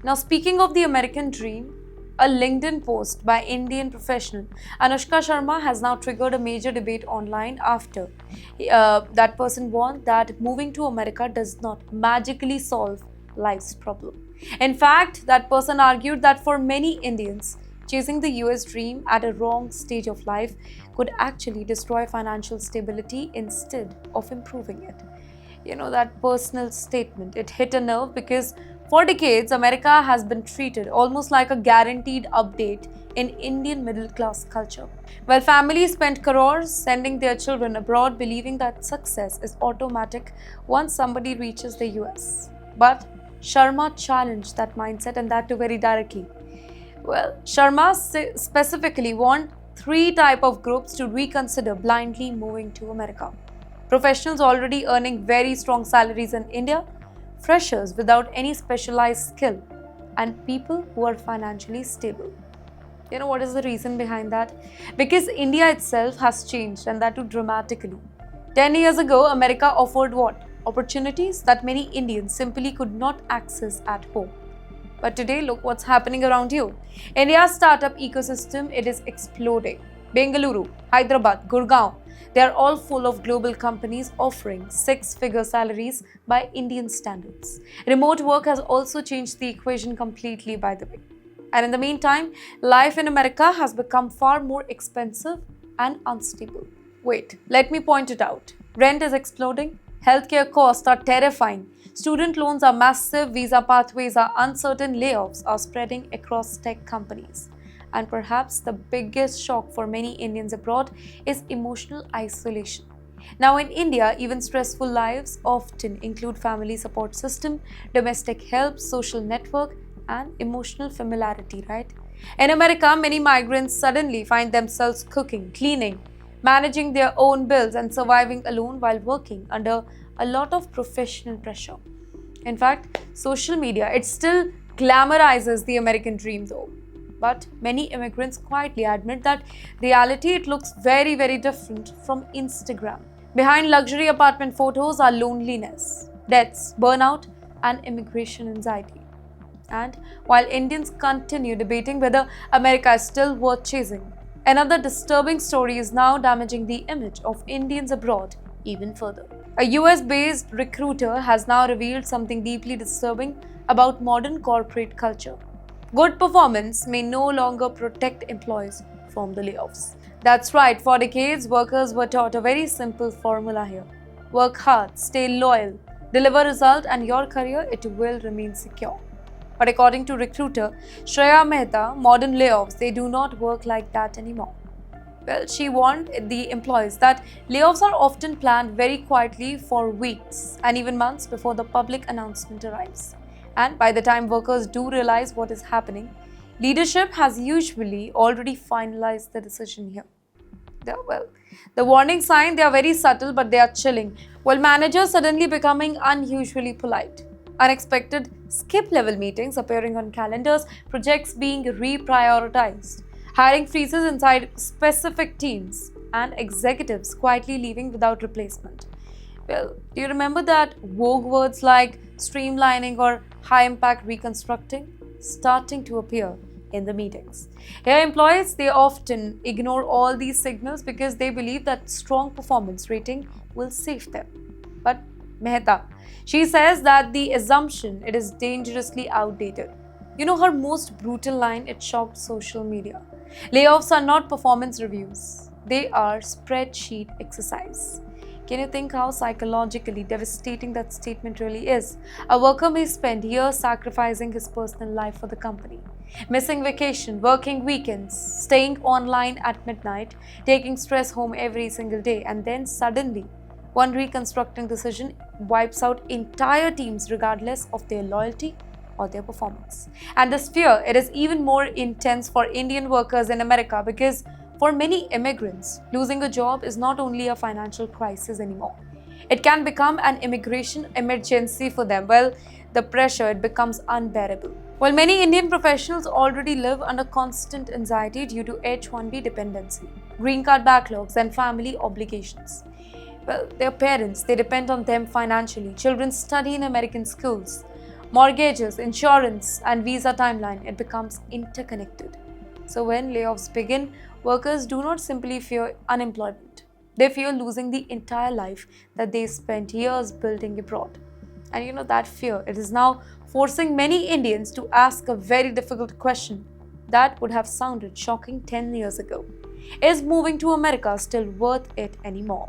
Now, speaking of the American dream, a LinkedIn post by Indian professional Anushka Sharma has now triggered a major debate online after that person warned that moving to America does not magically solve life's problem. In fact, that person argued that for many Indians, chasing the US dream at a wrong stage of life could actually destroy financial stability instead of improving it. That personal statement, it hit a nerve because for decades, America has been treated almost like a guaranteed update in Indian middle class culture. While families spend crores sending their children abroad, believing that success is automatic once somebody reaches the US. But Sharma challenged that mindset, and that too very directly. Well, Sharma specifically warned three type of groups to reconsider blindly moving to America: professionals already earning very strong salaries in India, freshers without any specialized skill, and people who are financially stable. What is the reason behind that? Because India itself has changed, and that too dramatically. 10 years ago, America offered what? Opportunities that many Indians simply could not access at home. But today, look what's happening around you. India's startup ecosystem, it is exploding. Bengaluru, Hyderabad, Gurgaon, they are all full of global companies offering six-figure salaries by Indian standards. Remote work has also changed the equation completely, by the way. And in the meantime, life in America has become far more expensive and unstable. Wait, let me point it out. Rent is exploding, healthcare costs are terrifying, student loans are massive, visa pathways are uncertain, layoffs are spreading across tech companies. And perhaps the biggest shock for many Indians abroad is emotional isolation. Now in India, even stressful lives often include family support system, domestic help, social network, and emotional familiarity, right? In America, many migrants suddenly find themselves cooking, cleaning, managing their own bills, and surviving alone while working under a lot of professional pressure. In fact, social media, it still glamorizes the American dream though. But many immigrants quietly admit that reality, it looks very, very different from Instagram. Behind luxury apartment photos are loneliness, deaths, burnout, and immigration anxiety. And while Indians continue debating whether America is still worth chasing, another disturbing story is now damaging the image of Indians abroad even further. A US-based recruiter has now revealed something deeply disturbing about modern corporate culture. Good performance may no longer protect employees from the layoffs. That's right, for decades, workers were taught a very simple formula here. Work hard, stay loyal, deliver result, and your career, it will remain secure. But according to recruiter Shreya Mehta, modern layoffs, they do not work like that anymore. Well, she warned the employees that layoffs are often planned very quietly for weeks and even months before the public announcement arrives. And by the time workers do realize what is happening, leadership has usually already finalized the decision here. The warning signs, they are very subtle, but they are chilling. While managers suddenly becoming unusually polite, unexpected skip-level meetings appearing on calendars, projects being reprioritized, hiring freezes inside specific teams, and executives quietly leaving without replacement. Well, do you remember that vogue words like streamlining or high-impact reconstructing starting to appear in the meetings? Here, employees, they often ignore all these signals because they believe that strong performance rating will save them. But Mehta, she says that the assumption, it is dangerously outdated. Her most brutal line, it shocked social media. Layoffs are not performance reviews. They are spreadsheet exercise. Can you think how psychologically devastating that statement really is? A worker may spend years sacrificing his personal life for the company, missing vacation, working weekends, staying online at midnight, taking stress home every single day, and then suddenly, one reconstructing decision wipes out entire teams regardless of their loyalty or their performance. And this fear, it is even more intense for Indian workers in America because for many immigrants, losing a job is not only a financial crisis anymore. It can become an immigration emergency for them. Well, the pressure, it becomes unbearable. While many Indian professionals already live under constant anxiety due to H-1B dependency, green card backlogs, and family obligations. Well, their parents, they depend on them financially. Children study in American schools. mortgages, insurance, and visa timeline, it becomes interconnected. So when layoffs begin, workers do not simply fear unemployment. They fear losing the entire life that they spent years building abroad. And that fear, it is now forcing many Indians to ask a very difficult question that would have sounded shocking 10 years ago. Is moving to America still worth it anymore?